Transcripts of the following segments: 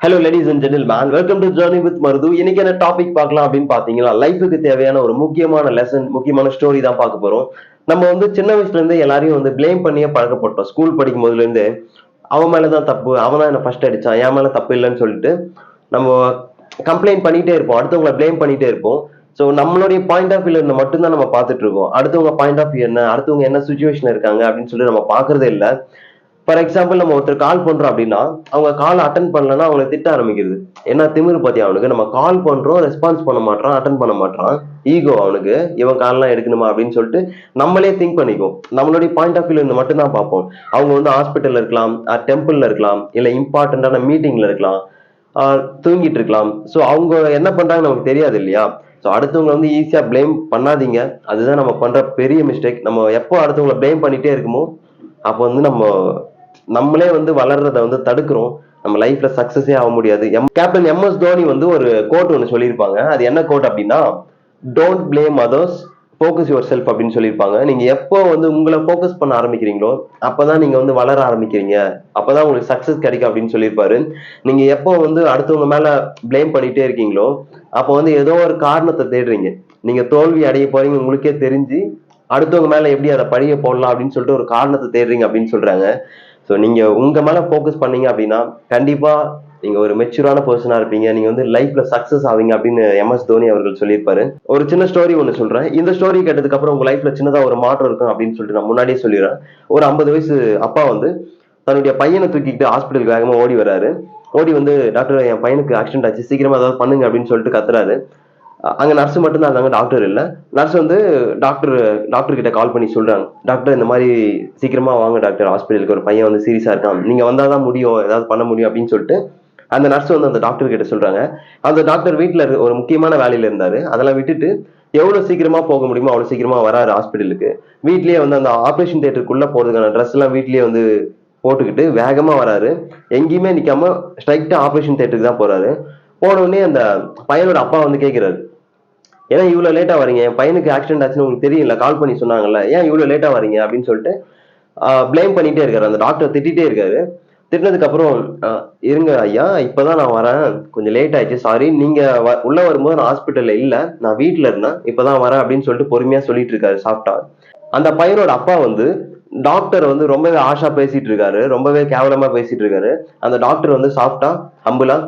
Hello ladies and gentlemen, welcome to journey with Maruthu. இன்னைக்கு என்ன topic பார்க்கலாம் அப்படின்னு பாத்தீங்கன்னா, லைஃபுக்கு தேவையான ஒரு முக்கியமான லெசன், முக்கியமான ஸ்டோரி தான் பார்க்க போறோம். நம்ம வந்து சின்ன வயசுல இருந்து எல்லாரையும் வந்து பிளேம் பண்ணியே பழக்கப்பட்டோம். ஸ்கூல் படிக்கும் போதுல இருந்து அவன் மேலதான் தப்பு, அவன் தான் என்ன ஃபர்ஸ்ட் அடிச்சான், என் மேல தப்பு இல்லைன்னு சொல்லிட்டு நம்ம கம்ப்ளைண்ட் பண்ணிட்டே இருப்போம், அடுத்தவங்களை பிளேம் பண்ணிட்டே இருப்போம். ஸோ நம்மளுடைய பாயிண்ட் ஆஃப் வியூல இருந்து மட்டும்தான் நம்ம பார்த்துட்டு இருக்கோம். அடுத்தவங்க பாயிண்ட் ஆஃப் வியூ என்ன, அடுத்தவங்க என்ன சுச்சுவேஷன் இருக்காங்க அப்படின்னு சொல்லி நம்ம பாக்குறதே இல்லை. ஃபார் எக்ஸாம்பிள், நம்ம ஒருத்தர் கால் பண்றோம் அப்படின்னா அவங்க கால் அட்டன் பண்ணலன்னா அவங்களை திட்ட ஆரம்பிக்கிறது. என்ன திமிரு பத்தி அவனுக்கு, நம்ம கால் பண்றோம் ரெஸ்பான்ஸ் பண்ண மாட்டான், அட்டன் பண்ண மாட்டான், ஈகோ அவனுக்கு, இவன் கால்லாம் எடுக்கணுமா அப்படின்னு சொல்லிட்டு நம்மளே திங்க் பண்ணிக்குவோம். நம்மளுடைய பாயிண்ட் ஆஃப் வியூல இருந்து மட்டும்தான் பார்ப்போம். அவங்க வந்து ஹாஸ்பிட்டல்ல இருக்கலாம், டெம்பிள்ல இருக்கலாம், இல்ல இம்பார்ட்டன்டான மீட்டிங்ல இருக்கலாம், தூங்கிட்டு இருக்கலாம். ஸோ அவங்க என்ன பண்றாங்கன்னு நமக்கு தெரியாது இல்லையா? ஸோ அடுத்தவங்க வந்து ஈஸியா பிளேம் பண்ணாதீங்க. அதுதான் நம்ம பண்ற பெரிய மிஸ்டேக். நம்ம எப்போ அடுத்தவங்களை பிளேம் பண்ணிட்டே இருக்குமோ அப்போ வந்து நம்மளே வந்து வளர்றத வந்து தடுக்கிறோம். நம்ம லைஃப்ல சக்சஸே ஆக முடியாது. Captain MS. தோனி வந்து ஒரு கோட் ஒன்று சொல்லியிருப்பாங்க. அது என்ன கோட் அப்படின்னா, don't blame others, focus your self அப்படின்னு சொல்லியிருப்பாங்க. நீங்க எப்போ வந்து உங்களை ஃபோக்கஸ் பண்ண ஆரம்பிக்கிறீங்களோ அப்பதான் நீங்க வந்து வளர ஆரம்பிக்கிறீங்க, அப்பதான் உங்களுக்கு சக்சஸ் கிடைக்கும் அப்படின்னு சொல்லியிருப்பாரு. நீங்க எப்போ வந்து அடுத்தவங்க மேல பிளேம் பண்ணிட்டே இருக்கீங்களோ அப்போ வந்து ஏதோ ஒரு காரணத்தை தேடுறீங்க. நீங்க தோல்வி அடைய போறீங்க உங்களுக்கே தெரிஞ்சு அடுத்தவங்க மேல எப்படி அதை பழிய போடலாம் அப்படின்னு சொல்லிட்டு ஒரு காரணத்தை தேடுறீங்க அப்படின்னு சொல்றாங்க. ஸோ நீங்க உங்க மேல ஃபோக்கஸ் பண்ணீங்க அப்படின்னா கண்டிப்பா நீங்க ஒரு மெச்சூரான பர்சனா இருப்பீங்க. நீங்க வந்து லைஃப்ல சக்சஸ் ஆவீங்க அப்படின்னு எம்.எஸ். தோனி அவர்கள் சொல்லியிருப்பாரு. ஒரு சின்ன ஸ்டோரி ஒன்று சொல்றேன். இந்த ஸ்டோரி கேட்டதுக்கு அப்புறம் உங்க லைஃப்ல சின்னதா ஒரு மாற்றம் இருக்கும் அப்படின்னு சொல்லிட்டு நான் முன்னாடியே சொல்லிடுறேன். ஒரு 50 வயசு அப்பா வந்து தன்னுடைய பையனை தூக்கிட்டு ஹாஸ்பிட்டலுக்கு வேகமா ஓடி வராரு. ஓடி வந்து, டாக்டர் என் பையனுக்கு ஆக்சிடென்ட் ஆச்சு, சீக்கிரமா ஏதாவது பண்ணுங்க அப்படின்னு சொல்லிட்டு கத்துறாரு. அங்க நர்ஸ் மட்டும் தான் இருந்தாங்க, டாக்டர் இல்ல. நர்ஸ் வந்து டாக்டர் கிட்ட கால் பண்ணி சொல்றாங்க, டாக்டர் இந்த மாதிரி சீக்கிரமா வாங்க டாக்டர், ஹாஸ்பிட்டலுக்கு ஒரு பையன் வந்து சீரியஸா இருக்கான், நீங்க வந்தாதான் முடியும், ஏதாவது பண்ண முடியும் அப்படின்னு சொல்லிட்டு அந்த நர்ஸ் வந்து அந்த டாக்டர் கிட்ட சொல்றாங்க. அந்த டாக்டர் வீட்டுல ஒரு முக்கியமான வேலையில இருந்தாரு. அதெல்லாம் விட்டுட்டு எவ்வளவு சீக்கிரமா போக முடியுமோ அவ்வளவு சீக்கிரமா வராரு ஹாஸ்பிட்டலுக்கு. வீட்லயே வந்து அந்த ஆபரேஷன் தியேட்டருக்குள்ள போறதுக்கான ட்ரெஸ் எல்லாம் வீட்லயே வந்து போட்டுக்கிட்டு வேகமா வராரு. எங்கேயுமே நிக்காம ஸ்ட்ரைட்டா ஆபரேஷன் தியேட்டருக்கு தான் போறாரு. போன உடனே அந்த பையனோட அப்பா வந்து கேட்கிறாரு, ஏன்னா இவ்வளவு லேட்டா வரீங்க, என் பையனுக்கு ஆக்சிடென்ட் ஆச்சுன்னு உங்களுக்கு தெரியல, கால் பண்ணி சொன்னாங்கல்ல, ஏன் இவ்வளவு லேட்டா வரீங்க அப்படின்னு சொல்லிட்டு பிளேம் பண்ணிட்டே இருக்காரு. அந்த டாக்டர் திட்டிட்டே இருக்காரு. திட்டினதுக்கு அப்புறம், இருங்க ஐயா, இப்பதான் நான் வரேன், கொஞ்சம் லேட் ஆயிடுச்சு, சாரி, நீங்க உள்ள வரும்போது நான் ஹாஸ்பிட்டல்ல இல்ல, நான் வீட்டுல இருந்தேன், இப்பதான் வரேன் அப்படின்னு சொல்லிட்டு பொறுமையா சொல்லிட்டு இருக்காரு சாப்பிட்டா. அந்த பையனோட அப்பா வந்து டாக்டர் வந்து ரொம்பவே ஆஷா பேசிட்டு இருக்காரு, ரொம்பவே கேவலமா பேசிட்டு இருக்காரு. அந்த டாக்டர் வந்து சாப்பிட்டா ஹம்புலா,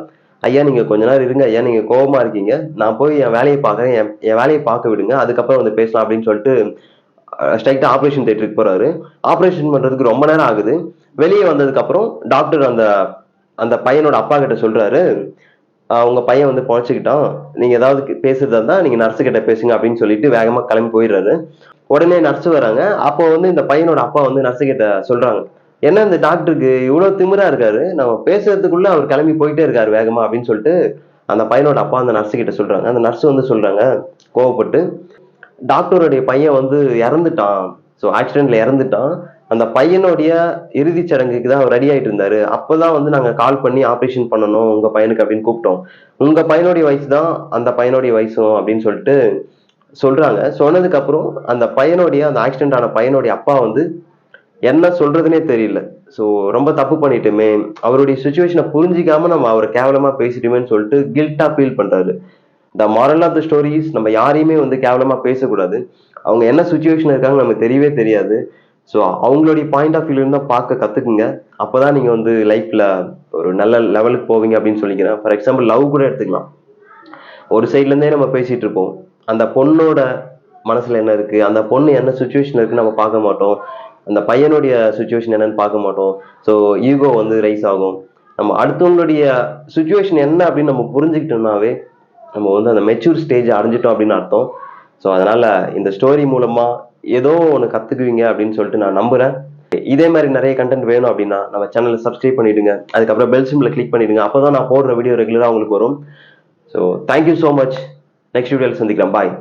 ஐயா நீங்க கொஞ்ச நேரம் இருங்க ஐயா, நீங்க கோபமா இருக்கீங்க, நான் போய் என் வேலையை பார்க்கறேன், என் வேலையை பார்க்க விடுங்க, அதுக்கப்புறம் வந்து பேசலாம் அப்படின்னு சொல்லிட்டு ஸ்ட்ரைட்டா ஆபரேஷன் தியேட்டருக்கு போறாரு. ஆபரேஷன் பண்றதுக்கு ரொம்ப நேரம் ஆகுது. வெளியே வந்ததுக்கு அப்புறம் டாக்டர் அந்த அந்த பையனோட அப்பா கிட்ட சொல்றாரு, உங்க பையன் வந்து பொழைச்சுக்கிட்டான், நீங்க ஏதாவது பேசுறதா இருந்தா நீங்க நர்ஸ் கிட்ட பேசுங்க அப்படின்னு சொல்லிட்டு வேகமா கிளம்பி போயிடுறாரு. உடனே நர்ஸ் வராங்க. அப்போ வந்து இந்த பையனோட அப்பா வந்து நர்ஸ் கிட்ட சொல்றாங்க, என்ன இந்த டாக்டருக்கு இவ்வளவு திமிரா இருக்காரு, நம்ம பேசுறதுக்குள்ள அவர் கிளம்பி போயிட்டே இருக்காரு வேகமா அப்படின்னு சொல்லிட்டு அந்த பையனோட அப்பா அந்த நர்ஸ் கிட்ட சொல்றாங்க. அந்த நர்ஸ் வந்து சொல்றாங்க கோவப்பட்டு, டாக்டருடைய பையன் வந்து இறந்துட்டான், ஸோ ஆக்சிடென்ட்ல இறந்துட்டான், அந்த பையனுடைய இறுதி சடங்குக்கு தான் அவர் ரெடி ஆயிட்டு இருந்தாரு, அப்பதான் வந்து நாங்க கால் பண்ணி ஆபரேஷன் பண்ணணும் உங்க பையனுக்கு அப்படின்னு கூப்பிட்டோம், உங்க பையனுடைய வயசு தான் அந்த பையனுடைய வயசும் அப்படின்னு சொல்லிட்டு சொல்றாங்க. சொன்னதுக்கு அப்புறம் அந்த பையனுடைய, அந்த ஆக்சிடென்ட் ஆன பையனுடைய அப்பா வந்து என்ன சொல்றதுனே தெரியல. ஸோ ரொம்ப தப்பு பண்ணிட்டோமே, அவருடைய சுச்சுவேஷனை புரிஞ்சிக்காம நம்ம அவரை கேவலமா பேசிட்டோமேன்னு சொல்லிட்டு கில்ட்டா ஃபீல் பண்றாரு. The moral of the stories, நம்ம யாரையுமே வந்து கேவலமா பேசக்கூடாது. அவங்க என்ன சுச்சுவேஷன் இருக்காங்க நமக்கு தெரியவே தெரியாது. ஸோ அவங்களுடைய பாயிண்ட் ஆஃப் வியூல இருந்தா பார்க்க கத்துக்குங்க. அப்பதான் நீங்க வந்து லைஃப்ல ஒரு நல்ல லெவலுக்கு போவீங்க அப்படின்னு சொல்லிக்கிறேன். ஃபார் எக்ஸாம்பிள், லவ் கூட எடுத்துக்கலாம். ஒரு சைட்ல இருந்தே நம்ம பேசிட்டு இருப்போம், அந்த பொண்ணோட மனசுல என்ன இருக்கு, அந்த பொண்ணு என்ன சுச்சுவேஷன் இருக்குன்னு நம்ம பார்க்க மாட்டோம், அந்த பையனுடைய சுச்சுவேஷன் என்னன்னு பார்க்க மாட்டோம். ஸோ ஈகோ வந்து ரைஸ் ஆகும். நம்ம அடுத்தவங்களுடைய சுச்சுவேஷன் என்ன அப்படின்னு நம்ம புரிஞ்சுக்கிட்டோம்னாவே நம்ம வந்து அந்த மெச்சூர் ஸ்டேஜ் அடைஞ்சிட்டோம் அப்படின்னு அர்த்தம். ஸோ அதனால இந்த ஸ்டோரி மூலமா ஏதோ ஒன்று கத்துக்குவீங்க அப்படின்னு சொல்லிட்டு நான் நம்புறேன். இதே மாதிரி நிறைய கண்டென்ட் வேணும் அப்படின்னா நம்ம சேனலை சப்ஸ்கிரைப் பண்ணிடுங்க, அதுக்கப்புறம் பெல் சிம்பிளை கிளிக் பண்ணிடுங்க, அப்போதான் நான் போடுற வீடியோ ரெகுலரா உங்களுக்கு வரும். So thank you so much. Next வீடியோவில் சந்திக்கலாம். பாய்.